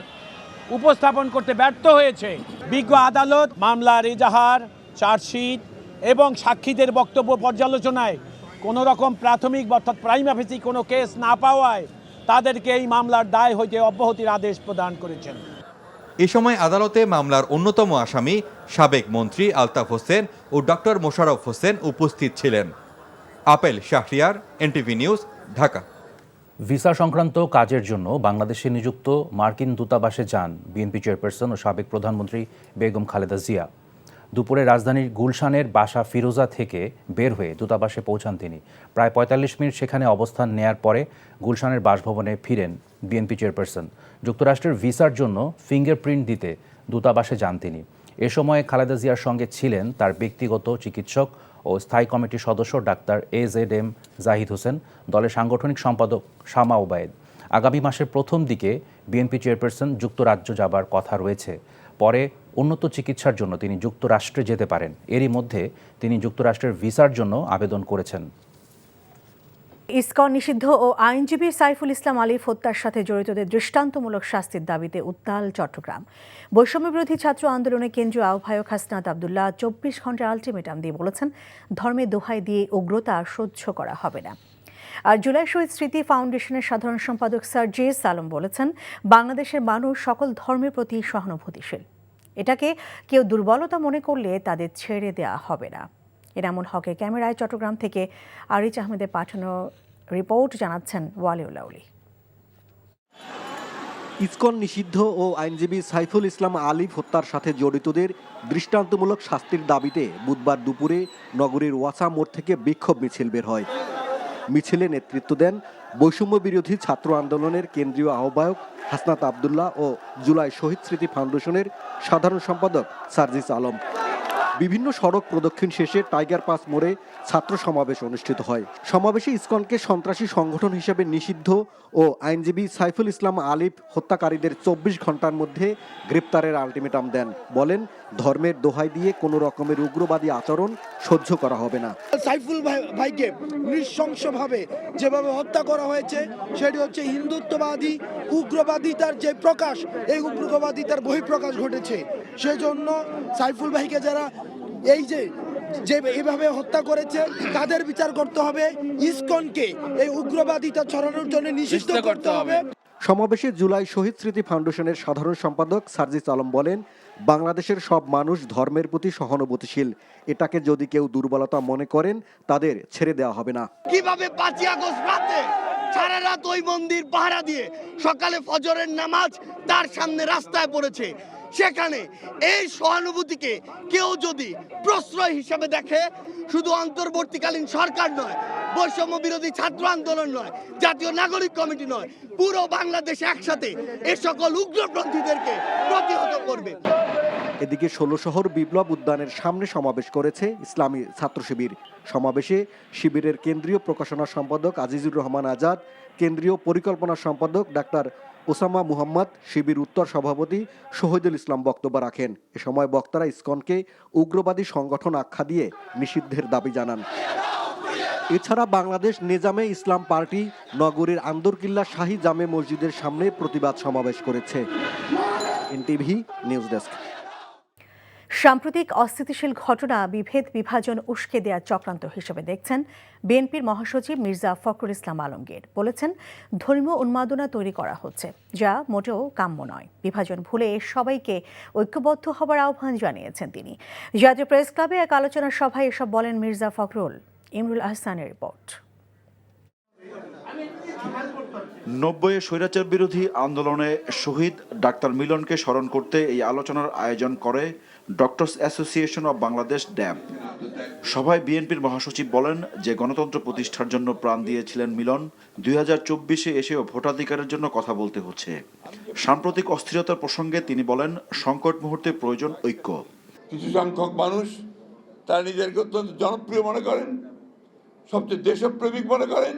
উপস্থাপন করতে ব্যর্থ হয়েছে। বিজ্ঞ আদালত মামলার এজাহার, চার্জশিট এবং সাক্ষীদের বক্তব্য পর্যালোচনায় কোনো রকম প্রাথমিক অর্থাৎ প্রাইমা ফেসি কোনো কেস না পাওয়ায় তাদেরকে এই মামলার দায় হইতে অব্যাহতির আদেশ প্রদান করেছেন। এ সময় আদালতে মামলার অন্যতম আসামি সাবেক মন্ত্রী আলতাফ হোসেন ও ডক্টর মোশাররফ হোসেন উপস্থিত ছিলেন। Apple Shahriar, NTV news, Dhaka. Visa সংক্রান্ত কাজের জন্য বাংলাদেশে নিযুক্ত মার্কিন দূতাবাসে যান বিএনপি চেয়ারপারসন ও সাবেক প্রধানমন্ত্রী বেগম খালেদা জিয়া। দুপুরে রাজধানীর গুলশানের বাসা ফিরোজা থেকে বের হয়ে দূতাবাসে পৌঁছান তিনি। প্রায় ৪৫ মিনিট সেখানে অবস্থান নেয়ার পরে গুলশানের বাসভবনে ফিরেন বিএনপি চেয়ারপারসন। যুক্তরাষ্ট্রের ভিসার জন্য ফিঙ্গারপ্রিন্ট দিতে দূতাবাসে যান তিনি। এ সময় খালেদা জিয়ার সঙ্গে ছিলেন তার ব্যক্তিগত চিকিৎসক ও স্থায়ী কমিটির সদস্য ডাক্তার AZM জাহিদ হোসেন, দলের সাংগঠনিক সম্পাদক শামা ওবায়েদ। আগামী মাসের প্রথম দিকে বিএনপি চেয়ারপারসন যুক্তরাজ্য যাবার কথা রয়েছে। পরে উন্নত চিকিৎসার জন্য তিনি যুক্তরাষ্ট্রে যেতে পারেন। এরই মধ্যে তিনি যুক্তরাষ্ট্রের ভিসার জন্য আবেদন করেছেন। ইসকন নিষিদ্ধ ও আইনজীবী সাইফুল ইসলাম আলিফ হত্যার সাথে জড়িতদের দৃষ্টান্তমূলক শাস্তির দাবিতে উত্তাল চট্টগ্রাম। বৈষম্যবিরোধী ছাত্র আন্দোলনের কেন্দ্রীয় আহ্বায়ক হাসনাত আবদুল্লাহ 24 ঘন্টার আলটিমেটাম দিয়ে বলেছেন, ধর্মের দোহাই দিয়ে উগ্রতা সহ্য করা হবে না। আর জুলাই শহীদ স্মৃতি ফাউন্ডেশনের সাধারণ সম্পাদক সার্জিস আলম বলেছেন, বাংলাদেশের মানুষ সকল ধর্মের প্রতি সহানুভূতিশীল। এটাকে কেউ দুর্বলতা মনে করলে তাদের ছেড়ে দেওয়া হবে না। এনামুল হকের ক্যামেরায় চট্টগ্রাম থেকে আরিচ আহমেদের পাঠানো রিপোর্ট জানাচ্ছেন ওয়ালিউল আউলি। ইসকন নিষিদ্ধ ও আইনজীবী সাইফুল ইসলাম আলিফ হত্যার সাথে জড়িতদের দৃষ্টান্তমূলক শাস্তির দাবিতে বুধবার দুপুরে নগরীর ওয়াসা মোড় থেকে বিক্ষোভ মিছিল বের হয়। মিছিলে নেতৃত্ব দেন বৈষম্য বিরোধী ছাত্র আন্দোলনের কেন্দ্রীয় আহ্বায়ক হাসনাত আবদুল্লাহ ও জুলাই শহীদ স্মৃতি ফাউন্ডেশনের সাধারণ সম্পাদক সার্জিস আলম। বিভিন্ন সড়ক প্রদক্ষিণ শেষে টাইগার পাস মোড়ে ছাত্র সমাবেশ অনুষ্ঠিত হয়। সমাবেশে ইসকনকে সন্ত্রাসী সংগঠন হিসেবে নিষিদ্ধ ও আইনজীবী সাইফুল ইসলাম আলিফ হত্যাকারীদের 24 ঘন্টার মধ্যে গ্রেপ্তারের আলটিমেটাম দেন। বলেন, ধর্মের দোহাই দিয়ে কোনো রকমের উগ্রবাদী আচরণ সহ্য করা হবে না। সাইফুল ভাইকে নৃশংসভাবে যেভাবে হত্যা করা হয়েছে সেটি হচ্ছে হিন্দুত্ববাদী উগ্রবাদিতার যে প্রকাশ, এই উগ্রবাদিতার বহিঃপ্রকাশ ঘটেছে। সেজন্য সাইফুল ভাইকে যারা এই যে এইভাবে হত্যা করেছে তাদের বিচার করতে হবে। ইসকনকে এই উগ্রবাদিতা ছড়ানোর জন্য নিষিদ্ধ করতে হবে। সমাবেশে জুলাই শহীদ স্মৃতি ফাউন্ডেশনের সাধারণ সম্পাদক সার্জিস আলম বলেন, বাংলাদেশের সব মানুষ ধর্মের প্রতি সহানুভূতিশীল। এটাকে যদি কেউ দুর্বলতা মনে করেন তাদের ছেড়ে দেওয়া হবে না। কিভাবে 5 আগস্ট রাতে সারা রাত ওই মন্দির পাহারা দিয়ে সকালে ফজরের নামাজ তার সামনে রাস্তায় পড়েছে, সেখানে এই সহানুভূতিকে কেউ যদি প্রশ্রয় হিসেবে দেখে, শুধু অন্তর্বর্তীকালীন সরকার নয়, বৈষম্য বিরোধী ছাত্র আন্দোলন নয়, জাতীয় নাগরিক কমিটি নয়, পুরো বাংলাদেশ একসাথে এ সকল উগ্রপন্থীদেরকে প্রতিহত করবে। এদিকে 16 শহর বিপ্লব উদ্যানের সামনে সমাবেশ করেছে ইসলামী ছাত্র শিবির। সমাবেশে শিবিরের কেন্দ্রীয় প্রকাশনা সম্পাদক আজিজুর রহমান আজাদ, কেন্দ্রীয় পরিকল্পনা সম্পাদক ডাক্তার ওসামা মুহাম্মদ, শিবির উত্তর সভাপতি শহীদুল ইসলাম বক্তব্য রাখেন। এ সময় বক্তারা ইসকনকে উগ্রবাদী সংগঠন আখ্যা দিয়ে নিষিদ্ধের দাবি জানান। এছাড়া বাংলাদেশ নেজামে ইসলাম পার্টি নগরীর আন্দরকিল্লা শাহী জামে মসজিদের সামনে প্রতিবাদ সমাবেশ করেছে। NTV news desk. সাম্প্রতিক অস্থিতিশীল ঘটনা বিভেদ বিভাজন উস্কে দেওয়ার চক্রান্ত হিসেবে দেখছেন বিএনপির মহাসচিব মির্জা ফখরুল ইসলাম আলমগীর। বলেছেন, ধর্মীয় উন্মাদনা তৈরি করা হচ্ছে, যা মোটেও কাম্য নয়। বিভাজন ভুলে সবাইকে ঐক্যবদ্ধ হবার আহ্বান জানিয়েছেন তিনি। জাতীয় প্রেস ক্লাবে এক আলোচনা সভায় এসব বলেন মির্জা ফখরুল। ইমরুল আহসানের রিপোর্ট। 90 স্বৈরাচার বিরোধী আন্দোলনে শহীদ ডাক্তার মিলনকে স্মরণ করতে এই আলোচনার আয়োজন করে ডক্টরস অ্যাসোসিয়েশন অব বাংলাদেশ ড্যাব। সভায় বিএনপির মহাসচিব বলেন যে গণতন্ত্র প্রতিষ্ঠার জন্য প্রাণ দিয়েছিলেন মিলন, 2024-এ এসেও ভোটাধিকারের জন্য কথা বলতে হচ্ছে। সাম্প্রতিক অস্থিরতার প্রসঙ্গে তিনি বলেন, সংকট মুহূর্তে প্রয়োজন ঐক্য। কিছু সংখ্যক মানুষ তারা নিজেদেরকে অত্যন্ত জনপ্রিয় মনে করেন, সবচেয়ে দেশপ্রেমিক মনে করেন,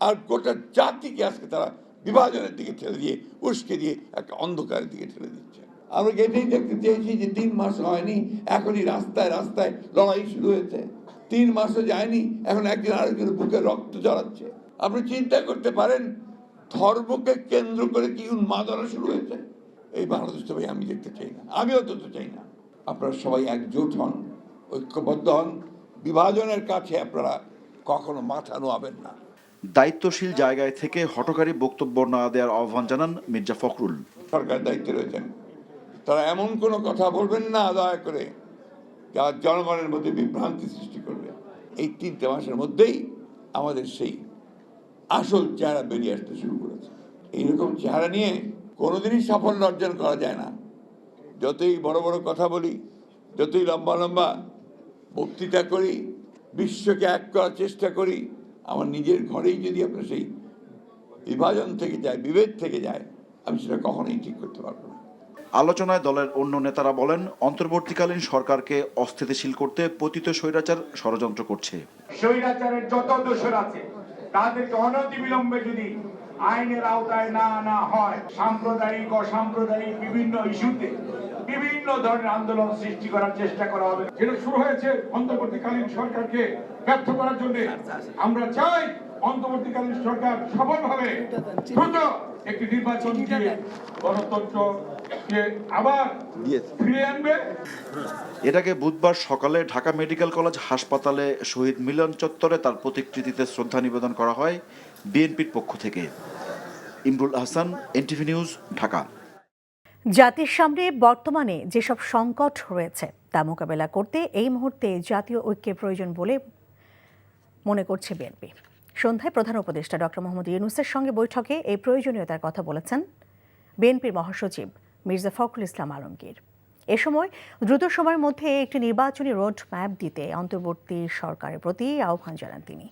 আর গোটা জাতিকে আজকে তারা বিভাজনের দিকে ঠেলে দিয়ে উস্কে দিয়ে একটা অন্ধকারের দিকে ঠেলে দিচ্ছে। আমরা এটাই দেখতে চেয়েছি যে 3 মাস হয়নি, এখনই রাস্তায় রাস্তায় লড়াই শুরু হয়েছে। 3 মাসও যায়নি, এখন একজন আরেকজনের বুকে রক্ত জড়াচ্ছে। আপনি চিন্তা করতে পারেন ধর্মকে কেন্দ্র করে কি উন্মাদনা শুরু হয়েছে। এই বাংলাদেশ তো ভাই আমি দেখতে চাই না, আমিও তো চাই না। আপনারা সবাই একজোট হন, ঐক্যবদ্ধ হন, বিভাজনের কাছে আপনারা কখনো মাথা নোয়াবেন না। দায়িত্বশীল জায়গায় থেকে হঠকারী বক্তব্য না দেওয়ার আহ্বান জানান মির্জা ফখরুল। সরকার দায়িত্বে রয়েছেন, তারা এমন কোনো কথা বলবেন না দয়া করে যা জনগণের মধ্যে বিভ্রান্তি সৃষ্টি করবে। এই 3 মাসের মধ্যেই আমাদের সেই আসল চেহারা বেরিয়ে আসতে শুরু করেছে। এইরকম চেহারা নিয়ে কোনোদিনই সাফল্য অর্জন করা যায় না। যতই বড় বড় কথা বলি, যতই লম্বা লম্বা বক্তৃতা করি, বিশ্বকে এক করার চেষ্টা করি, আমার নিজের ঘরেই যদি আপনার সেই বিভাজন থেকে যায়, বিভেদ থেকে যায়, আমি সেটা কখনোই ঠিক করতে পারবো না। আলোচনায় দলের অন্য নেতারা বলেন, অন্তর্বর্তীকালীন সরকারকে অস্থিতিশীল করতে পতিত স্বৈরাচার ষড়যন্ত্র করছে। স্বৈরাচারের যত দোষর আছে তাদেরকে অনতিবিলম্বে যদি আইনের আওতায় না আনা হয়, সাম্প্রদায়িক অসাম্প্রদায়িক বিভিন্ন ইস্যুতে বিভিন্ন ধরনের আন্দোলন সৃষ্টি করার চেষ্টা করা হবে। যেটা শুরু হয়েছে অন্তর্বর্তীকালীন সরকারকে ব্যর্থ করার জন্য, আমরা চাই অন্তর্বর্তীকালীন সরকার সফলভাবে দ্রুত একটি নির্বাচন দিয়ে গণতন্ত্রকে আবার ফিরিয়ে আনবে। এটাকে বুধবার সকালে ঢাকা মেডিকেল কলেজ হাসপাতালে শহীদ মিলন চত্বরে তার প্রতিকৃতিতে শ্রদ্ধা নিবেদন করা হয় বিএনপির পক্ষ থেকে। Imrul Ahsan, NTV news, Dhaka. জাতির সামনে বর্তমানে যেসব সংকট রয়েছে তা মোকাবেলা করতে এই মুহূর্তে জাতীয় ঐক্যের প্রয়োজন বলে মনে করছে বিএনপি। সন্ধ্যায় প্রধান উপদেষ্টা ডক্টর মোহাম্মদ ইউনূসের সঙ্গে বৈঠকে এই প্রয়োজনীয়তার কথা বলেছেন বিএনপির মহাসচিব মির্জা ফখরুল ইসলাম আলমগীর। এ সময় দ্রুত সময়ের মধ্যে একটি নির্বাচনী রোড ম্যাপ দিতে অন্তর্বর্তী সরকারের প্রতি আহ্বান জানান তিনি।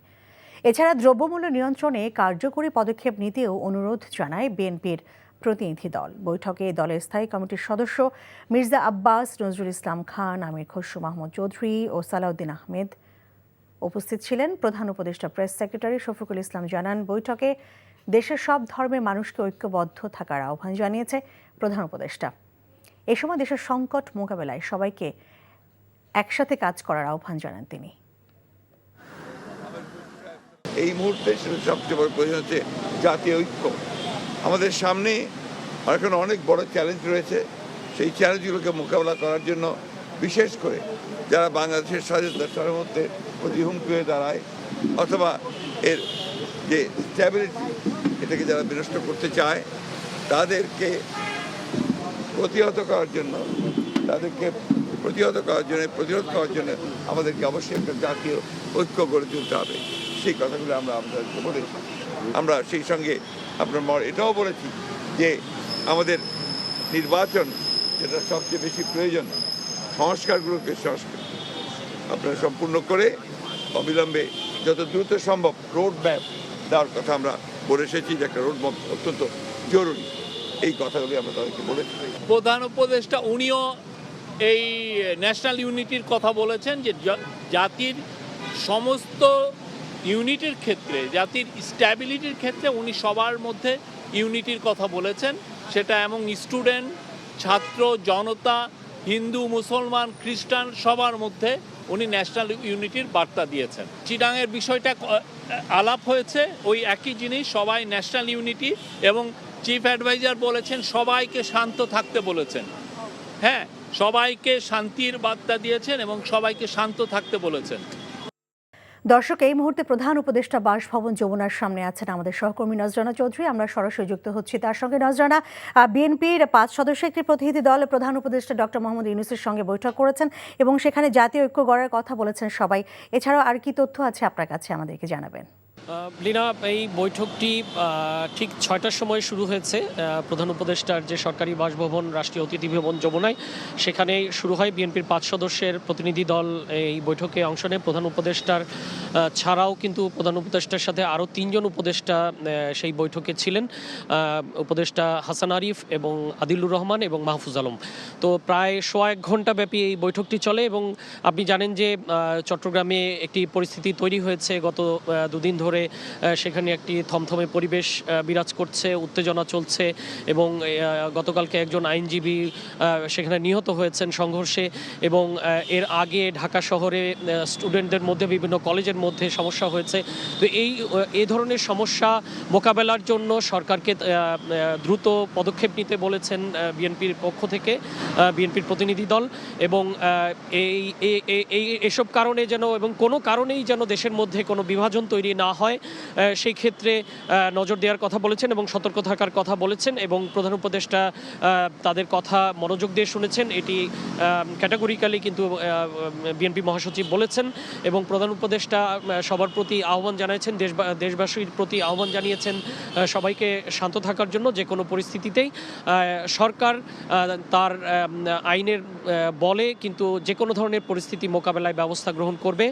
এছাড়া দ্রব্যমূল্য নিয়ন্ত্রণে কার্যকরী পদক্ষেপ নিতেও অনুরোধ জানায় বিএনপির প্রতিনিধি দল। বৈঠকে দলের স্থায়ী কমিটির সদস্য মির্জা আব্বাস, নজরুল ইসলাম খান, আমির খসরু মাহমুদ চৌধুরী ও সালাউদ্দিন আহমেদ উপস্থিত ছিলেন। প্রধান উপদেষ্টা প্রেস সেক্রেটারি শফিকুল ইসলাম জানান, বৈঠকে দেশের সব ধর্মের মানুষকে ঐক্যবদ্ধ থাকার আহ্বান জানিয়েছে প্রধান উপদেষ্টা। এ সময় দেশের সংকট মোকাবেলায় সবাইকে একসাথে কাজ করার আহ্বান জানান তিনি। এই মুহূর্তে সবচেয়ে বড় প্রয়োজন হচ্ছে জাতীয় ঐক্য। আমাদের সামনে এখন অনেক বড় চ্যালেঞ্জ রয়েছে। সেই চ্যালেঞ্জগুলোকে মোকাবেলা করার জন্য বিশেষ করে যারা বাংলাদেশের স্বাধীনতার সার্বভৌমত্বে প্রতি হুমকি হয়ে দাঁড়ায় অথবা এর যে স্ট্যাবিলিটি এটাকে যারা বিনষ্ট করতে চায় তাদেরকে প্রতিহত করার জন্য প্রতিরোধ করার জন্য আমাদেরকে অবশ্যই একটা জাতীয় ঐক্য গড়ে তুলতে হবে। সেই কথাগুলো আমরা আপনাদেরকে বলেছি। আমরা সেই সঙ্গে আপনার এটাও বলেছি যে আমাদের নির্বাচন যেটা সবচেয়ে বেশি প্রয়োজন, সংস্কারগুলোকে আপনারা সম্পূর্ণ করে অবিলম্বে যত দ্রুত সম্ভব রোড ম্যাপ দেওয়ার কথা আমরা বলে এসেছি, যে একটা রোড ম্যাপ অত্যন্ত জরুরি। এই কথাগুলি আমরা তাদেরকে বলেছি। প্রধান উপদেষ্টা উনিও এই ন্যাশনাল ইউনিটির কথা বলেছেন, যে জাতির সমস্ত ইউনিটির ক্ষেত্রে, জাতির স্ট্যাবিলিটির ক্ষেত্রে উনি সবার মধ্যে ইউনিটির কথা বলেছেন। সেটা এবং স্টুডেন্ট, ছাত্র, জনতা, হিন্দু, মুসলমান, খ্রিস্টান সবার মধ্যে উনি ন্যাশনাল ইউনিটির বার্তা দিয়েছেন। চিটাংয়ের বিষয়টা আলাপ হয়েছে, ওই একই জিনিস, সবাই ন্যাশনাল ইউনিটি, এবং চিফ অ্যাডভাইজার বলেছেন সবাইকে শান্ত থাকতে বলেছেন। হ্যাঁ, সবাইকে শান্তির বার্তা দিয়েছেন এবং সবাইকে শান্ত থাকতে বলেছেন। দর্শক, এই মুহূর্তে প্রধান উপদেষ্টা বাসভবন যমুনার সামনে আছেন আমাদের সহকর্মী নজরানা চৌধুরী। আমরা সরাসরি যুক্ত হচ্ছি তার সঙ্গে। নজরানা, বিএনপির 5 সদস্যের একটি প্রতিনিধি দল প্রধান উপদেষ্টা ডক্টর মোহাম্মদ ইউনূসের সঙ্গে বৈঠক করেছেন এবং সেখানে জাতীয় ঐক্য গড়ার কথা বলেছেন সবাই। এছাড়াও আর কি তথ্য আছে আপনার কাছে, আমাদেরকে জানাবেন। লীনা, এই বৈঠকটি ঠিক 6টার সময় শুরু হয়েছে। প্রধান উপদেষ্টার যে সরকারি বাসভবন রাষ্ট্রীয় অতিথি ভবন যমুনায়, সেখানে শুরু হয়। বিএনপির 5 সদস্যের প্রতিনিধি দল এই বৈঠকে অংশ নেয়। প্রধান উপদেষ্টার ছাড়াও কিন্তু প্রধান উপদেষ্টার সাথে আরও 3 জন উপদেষ্টা সেই বৈঠকে ছিলেন, উপদেষ্টা হাসান আরিফ এবং আদিলুর রহমান এবং মাহফুজ আলম। তো প্রায় 1.5 ঘন্টা ব্যাপী এই বৈঠকটি চলে এবং আপনি জানেন যে চট্টগ্রামে একটি পরিস্থিতি তৈরি হয়েছে গত 2 দিন ধরে। সেখানে একটি থমথমে পরিবেশ বিরাজ করছে, উত্তেজনা চলছে এবং গতকালকে একজন আইনজীবী সেখানে নিহত হয়েছেন সংঘর্ষে। এবং এর আগে ঢাকা শহরে স্টুডেন্টদের মধ্যে, বিভিন্ন কলেজের মধ্যে সমস্যা হয়েছে। তো এই ধরনের সমস্যা মোকাবেলার জন্য সরকারকে দ্রুত পদক্ষেপ নিতে বলেছেন বিএনপির পক্ষ থেকে বিএনপির প্রতিনিধি দল। এবং এসব কারণে যেন এবং কোনো কারণেই যেন দেশের মধ্যে কোনো বিভাজন তৈরি না হয়, সেই ক্ষেত্রে নজর দেওয়ার কথা বলেছেন এবং সতর্ক থাকার কথা বলেছেন। এবং প্রধান উপদেষ্টা তাদের কথা মনোযোগ দিয়ে শুনেছেন, এটি ক্যাটাগরিক্যালি কিন্তু বিএনপি মহাসচিব বলেছেন। এবং প্রধান উপদেষ্টা সবার প্রতি আহ্বান জানিয়েছেন, দেশবাসীর প্রতি আহ্বান জানিয়েছেন সবাইকে শান্ত থাকার জন্য। যে কোনো পরিস্থিতিতেই সরকার তার আইনের বলে কিন্তু যে কোনো ধরনের পরিস্থিতি মোকাবেলায় ব্যবস্থা গ্রহণ করবে।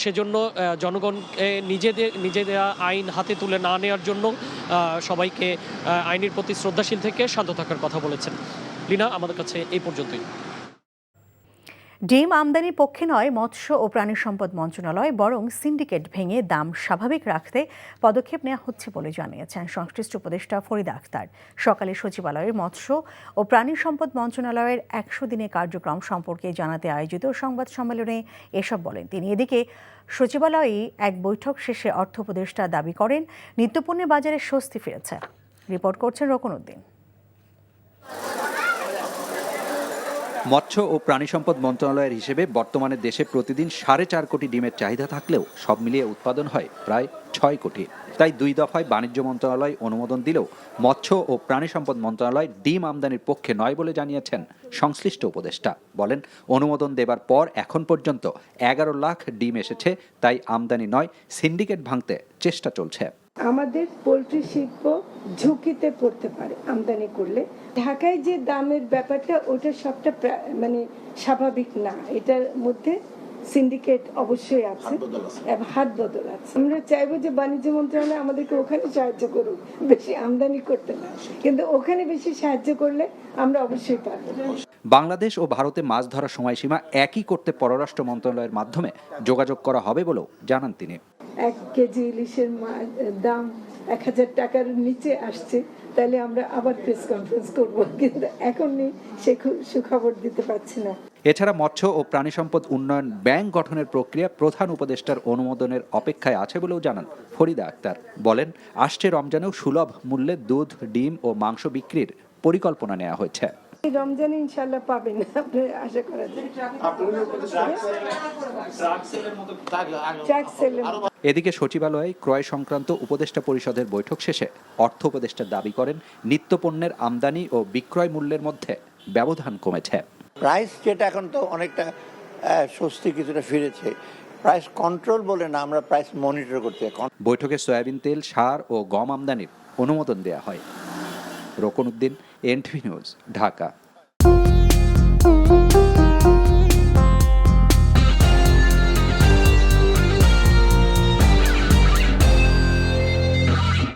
সেজন্য জনগণকে নিজেদের আইন হাতে তুলে না নেওয়ার জন্য সবাইকে আইনের প্রতি শ্রদ্ধাশীল থেকে শান্ত থাকার কথা বলেছেন। লীনা, আমাদের কাছে এই পর্যন্তই। ডিম আমদানির পক্ষে নয় মৎস্য ও প্রাণী সম্পদ মন্ত্রণালয়, বরং সিন্ডিকেট ভেঙে দাম স্বাভাবিক রাখতে পদক্ষেপ নেওয়া হচ্ছে বলে জানিয়েছেন সংশ্লিষ্ট উপদেষ্টা ফরিদা আক্তার। সকালে সচিবালয়ের মৎস্য ও প্রাণী সম্পদ মন্ত্রণালয়ের 100 দিনের কার্যক্রম সম্পর্কে জানাতে আয়োজিত সংবাদ সম্মেলনে এসব বলেন তিনি। এদিকে সচিবালয়ে এক বৈঠক শেষে অর্থ উপদেষ্টা দাবি করেন নিত্যপণ্যের বাজারে স্বস্তি ফিরেছে। রিপোর্ট করছেন রকন উদ্দিন। মৎস্য ও প্রাণী সম্পদ মন্ত্রণালয়ের হিসেবে বর্তমানে দেশে প্রতিদিন 4.5 কোটি ডিমের চাহিদা থাকলেও সব মিলিয়ে উৎপাদন হয় প্রায় 6 কোটি। তাই 2 দফায় বাণিজ্য মন্ত্রণালয় অনুমোদন দিলেও মৎস্য ও প্রাণী সম্পদ মন্ত্রণালয় ডিম আমদানির পক্ষে নয় বলে জানিয়েছেন সংশ্লিষ্ট উপদেষ্টা। বলেন, অনুমোদন দেবার পর এখন পর্যন্ত 11 লাখ ডিম এসেছে, তাই আমদানি নয়, সিন্ডিকেট ভাঙতে চেষ্টা চলছে। আমাদের পোল্ট্রি শিল্প ঝুঁকিতে পড়তে পারে আমদানি করলে। ঢাকায় যে দামের ব্যাপারটা, ওটা সবটা মানে স্বাভাবিক না। এটার মধ্যে সিন্ডিকেট অবশ্যই আছে এবং হাত বদল আছে। আমরা চাইবো যে বাণিজ্য মন্ত্রণালয় আমাদেরকে ওখানে সাহায্য করুক, বেশি আমদানি করতে না, কিন্তু ওখানে বেশি সাহায্য করলে আমরা অবশ্যই পাবো। বাংলাদেশ ও ভারতে মাছ ধরার সময়সীমা একই করতে পররাষ্ট্র মন্ত্রণালয়ের মাধ্যমে যোগাযোগ করা হবে বলেও জানান তিনি। 1 কেজি ইলিশের দাম 1000 টাকার নিচে আসছে, তাহলে আমরা আবার প্রেস কনফারেন্স করব, কিন্তু এখনই সে সুখবর দিতে পারছি না। এছাড়া মৎস্য ও প্রাণী সম্পদ উন্নয়ন ব্যাংক গঠনের প্রক্রিয়া প্রধান উপদেষ্টার অনুমোদনের অপেক্ষায় আছে বলেও জানান ফরিদা আক্তার। বলেন, আসছে রমজানেও সুলভ মূল্যে দুধ, ডিম ও মাংস বিক্রির পরিকল্পনা নেওয়া হয়েছে। রমজানে ইনশাআল্লাহ পাবেন, আপনি আশা করা যায়। এদিকে সচিবালয়ে ক্রয় সংক্রান্ত উপদেষ্টা পরিষদের বৈঠক শেষে অর্থ উপদেষ্টা দাবি করেন, নিত্যপণ্যের আমদানি ও বিক্রয় মূল্যের মধ্যে ব্যবধান কমেছে। প্রাইস যেটা এখন তো অনেকটা স্বস্তি কিছুটা ফিরেছে, প্রাইস কন্ট্রোল বলে না, আমরা প্রাইস মনিটর করতে। বৈঠকে সয়াবিন তেল, সার ও গম আমদানির অনুমোদন দেয়া হয়। রোকন উদ্দিন, এনটিভি নিউজ, ঢাকা।